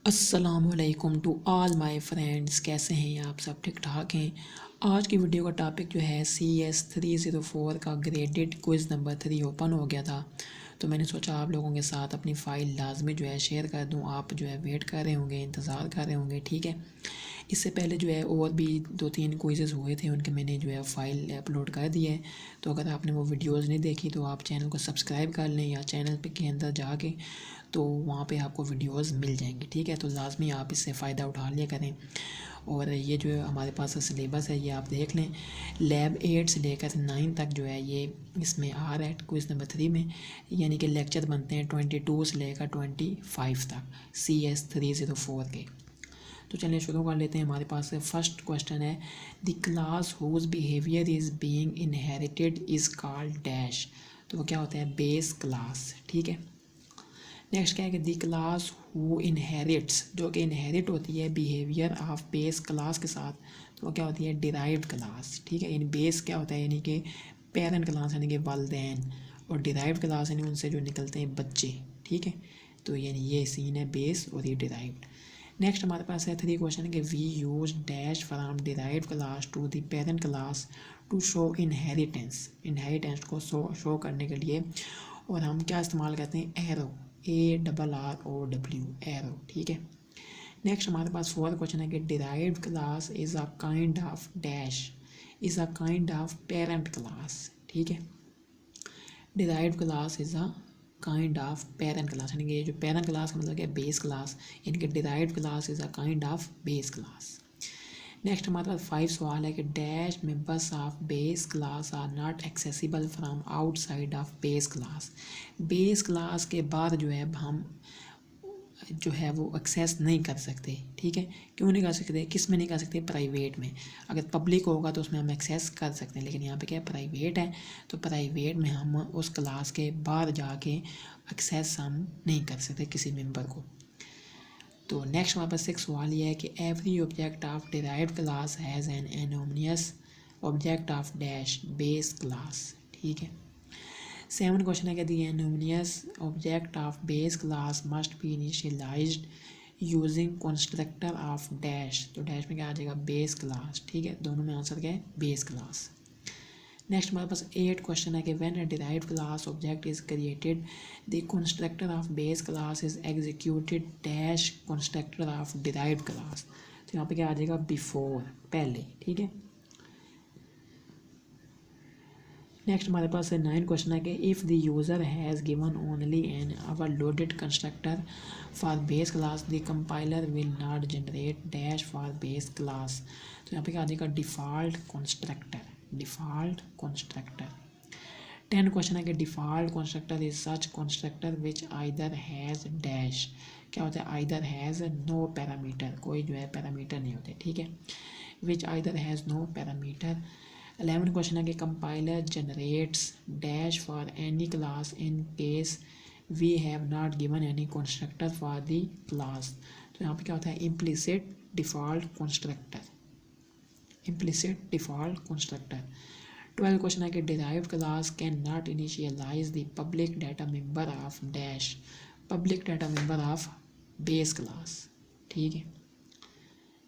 अस्सलामुअलैकुम to all my friends, कैसे हैं आप सब? ठीक ठाक हैं। आज की वीडियो का टॉपिक जो है CS304 का ग्रेडेड क्विज़ नंबर 3 ओपन हो गया था, तो मैंने सोचा आप लोगों के साथ अपनी फ़ाइल लाजमी जो है शेयर कर दूं। आप जो है वेट कर रहे होंगे, इंतज़ार कर रहे होंगे, ठीक है। इससे पहले जो है और भी 2-3 क्विज़ेस हुए थे, उनके मैंने जो है फ़ाइल अपलोड कर दी है। तो अगर आपने वो वीडियोज़ नहीं देखी तो आप चैनल को सब्सक्राइब कर लें या चैनल पे के अंदर जाके तो वहाँ पे आपको वीडियोज़ मिल जाएंगी, ठीक है। तो लाजमी आप इससे फ़ायदा उठा लिया करें। और ये जो हमारे पास सिलेबस है ये आप देख लें। लैब 8 से लेकर 9 तक जो है ये इसमें आ रहा है क्विज़ नंबर 3 में, यानी कि लेक्चर बनते हैं 22 से लेकर 25 तक CS304 के। तो चलिए शुरू कर लेते हैं। हमारे पास फर्स्ट क्वेश्चन है, the class whose behaviour is being inherited is called dash. तो वो क्या होता है? बेस क्लास, ठीक है। नेक्स्ट क्या है कि दी क्लास हु इनहेरिट्स, जो कि इनहेरिट होती है बिहेवियर ऑफ बेस क्लास के साथ, तो वो क्या होती है? डिराइव्ड क्लास, ठीक है। यानी बेस क्या होता है? यानी कि पेरेंट क्लास यानी कि वालदैन, और डिराइव्ड क्लास यानी उनसे जो निकलते हैं बच्चे, ठीक है। तो यानी ये सीन है बेस और ये डिराइव्ड। नेक्स्ट हमारे पास है 3 क्वेश्चन है कि we use dash from derived class to the parent class to show inheritance को शो करने के लिए, और हम क्या इस्तेमाल करते हैं? एरो, ARROW, एरो, ठीक है। नेक्स्ट हमारे पास 4 क्वेश्चन है कि derived class is a kind of dash, is a kind of parent class, ठीक है। Derived class is a kind of parent class, यानी कि ये जो पेरेंट क्लास का मतलब क्या है? बेस क्लास, यानी कि derived class is a kind of base class. Next हमारे पास 5 सवाल है कि dash members of base class are not accessible from outside of base class. Base class के बाद जो है हम जो है वो एक्सेस नहीं कर सकते, ठीक है। क्यों नहीं कर सकते? किस में नहीं कर सकते? प्राइवेट में। अगर पब्लिक होगा तो उसमें हम एक्सेस कर सकते हैं, लेकिन यहाँ पे क्या है? प्राइवेट है, तो प्राइवेट में हम उस क्लास के बाहर जाके एक्सेस हम नहीं कर सकते किसी मेंबर को। तो नेक्स्ट हमारे पास 6 सवाल ये है कि every object of derived class has an anonymous object of dash base class, ठीक है। 7 क्वेश्चन है कि the anonymous object of base class must be initialized using constructor of dash. तो डैश में क्या आ जाएगा? बेस क्लास, ठीक है। दोनों में आंसर क्या है? Base class. नेक्स्ट हमारे पास 8 क्वेश्चन है कि when a derived class object is created the constructor of base class is executed dash constructor of derived class. तो यहाँ पे क्या आ जाएगा? बिफोर, पहले, ठीक है। नेक्स्ट हमारे पास है 9 क्वेश्चन है कि if the user has given only an overloaded constructor for base class the compiler will not generate dash for base class. तो यहाँ पे क्या आ जाएगा? Default constructor, default constructor. 10 question है कि default constructor is such constructor which either has dash. क्या होता है? आइदर हैज़ नो पैरामीटर, कोई जो है पैरामीटर नहीं होते, ठीक है। Which either has no parameter. 11 question है कि compiler generates dash for any class in case we have not given any constructor for the class. तो यहाँ पे क्या होता है? Implicit default constructor, implicit default constructor. 12 question है कि derived class can not initialize the public data member of dash, public data member of base class, ठीक है।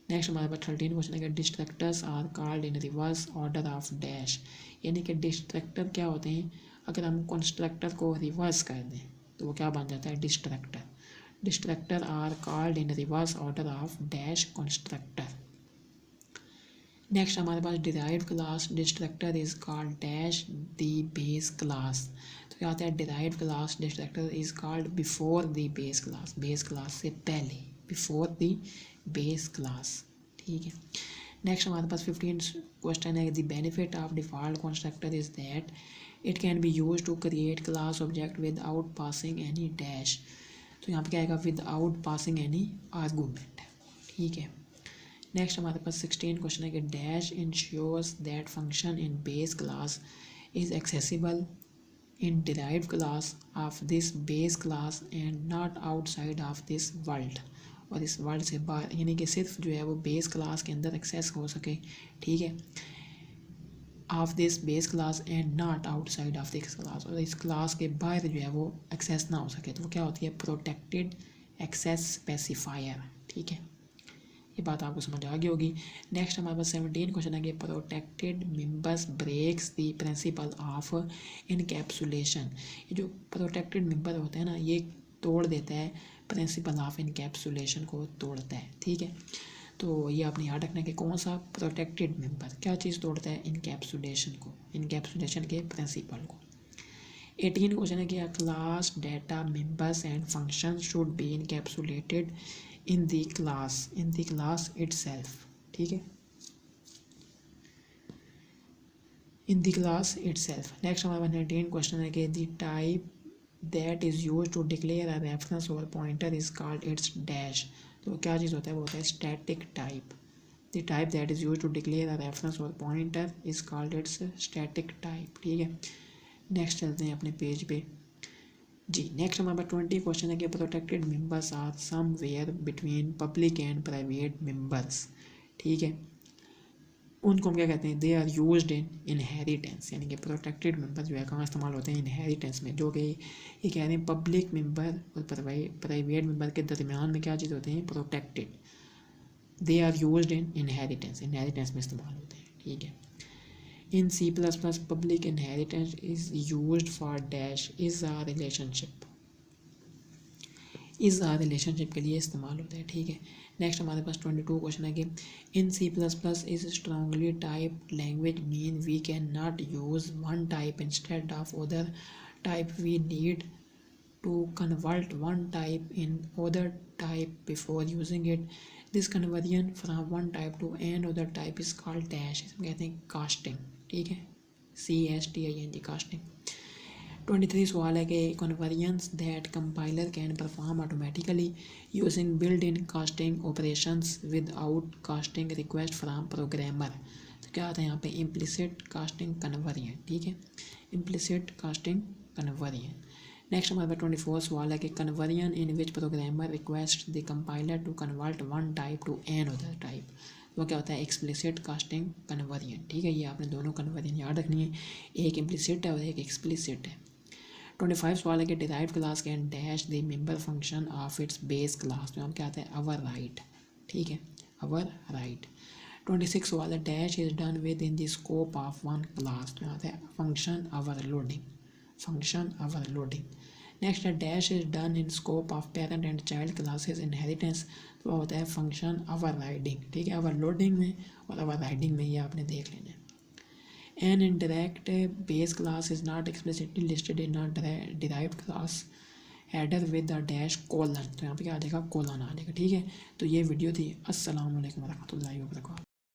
नेक्स्ट हमारे पास 13 क्वेश्चन है कि destructors are called in reverse order of dash. यानी कि डिस्ट्रक्टर क्या होते हैं? अगर हम कंस्ट्रक्टर को रिवर्स कर दें तो वो क्या बन जाता है? Destructor. Destructor are called in reverse order of dash constructor. Next हमारे पास derived class destructor is called dash the base class. तो क्या होता है? Derived class destructor is called before the base class, base class से पहले, before the base class, ठीक है। नेक्स्ट हमारे पास 15 क्वेश्चन है, the benefit of default constructor is that it can be use to create class object without passing any dash. तो यहाँ पे क्या आएगा? विदाउट पासिंग एनी आर्गूमेंट, ठीक है। नेक्स्ट हमारे पास 16 क्वेश्चन है कि dash ensures that function in base class is accessible in derived class of this base class and not outside of this world. और इस वर्ल्ड से बाहर, यानी कि सिर्फ जो है वो बेस क्लास के अंदर एक्सेस हो सके, ठीक है। Of this base class and not outside of this class, और इस क्लास के बाहर जो है वो एक्सेस ना हो सके, तो वो क्या होती है? Protected access specifier. ठीक है, ये बात आपको समझ आ गई होगी। नेक्स्ट हमारे पास 17 क्वेश्चन है कि protected members breaks the principle of encapsulation. ये जो प्रोटेक्टेड मेंबर होते हैं ना, ये तोड़ देता है प्रिंसिपल ऑफ इनकैप्सुलेशन को तोड़ता है। ठीक है, तो ये आपने याद रखना है कि कौन सा प्रोटेक्टेड मेंबर क्या चीज़ तोड़ता है, इनकैप्सुलेशन को, इनकैप्सुलेशन के प्रिंसिपल को। 18 क्वेश्चन है कि class data members and function should be encapsulated in the class itself. ठीक है, in the class itself. Next हमारे 19 क्वेश्चन है कि the type that is use to declare a reference और pointer is called its dash. तो क्या चीज़ होता है, वो होता है static type. The type that is use to declare a reference और pointer is called its static type. ठीक है, नेक्स्ट चलते हैं अपने पेज पे जी। नेक्स्ट हमारे पास 20 क्वेश्चन है कि protected members are somewhere between public and private members. ठीक है, उनको हम क्या कहते हैं, they are used in inheritance. यानी कि प्रोटेक्टेड मेंबर जो है कहाँ इस्तेमाल होते हैं, इनहेरिटेंस में। जो कि ये कह रहे हैं पब्लिक मेंबर और प्राइवेट मेंबर के दरमियान में क्या चीज़ होते हैं, protected. They are used in inheritance में इस्तेमाल होते हैं। ठीक है, in C++ public inheritance is used for dash is a relationship, is a relationship के लिए इस्तेमाल होता है। ठीक है, नेक्स्ट हमारे पास 22 क्वेश्चन है कि in C++ is strongly type language mean we can not use one type instead of other type, we need to convert one type in other type before using it. This conversion from one type to another type is called dash, इसमें कहते हैं casting. ठीक है, CASTING casting. 23 सवाल है कि convergence that compiler can perform automatically using build in casting operations without casting request from programmer. तो क्या आता है यहाँ पे, इम्प्लिसिट कास्टिंग कन्वर्जन। ठीक है, इम्प्लिसिट कास्टिंग कन्वर्जन। नेक्स्ट हमारे पास 24 सवाल है कि conversion in which programmer request the compiler to convert one type to another type. वो क्या होता है, एक्सप्लिसिट कास्टिंग कन्वर्जन। ठीक है, ये आपने दोनों कन्वर्जन याद रखनी है, एक इम्प्लिसिट है और एक एक्सप्लिसिट है। 25 सवाल है कि derived class can dash the member function of its base class. में हम क्या आता है, अवर राइट। ठीक है, अवर राइट। 26 सवाल है dash is done within the scope of one class. में आता है function overloading, function overloading. Next है dash is done in scope of parent and child classes inheritance. तो वह होता है फंक्शन ओवरराइडिंग। ठीक है, ओवरलोडिंग में और ओवरराइडिंग में ये आपने देख लेना है। An indirect base class is not explicitly listed in a derived class header with a dash colon. तो यहाँ पे क्या आ जाएगा, कोलन आ जाएगा। ठीक है, तो ये वीडियो थी। अस्सलाम वालेकुम रहमतुल्लाहि व बरकातहू।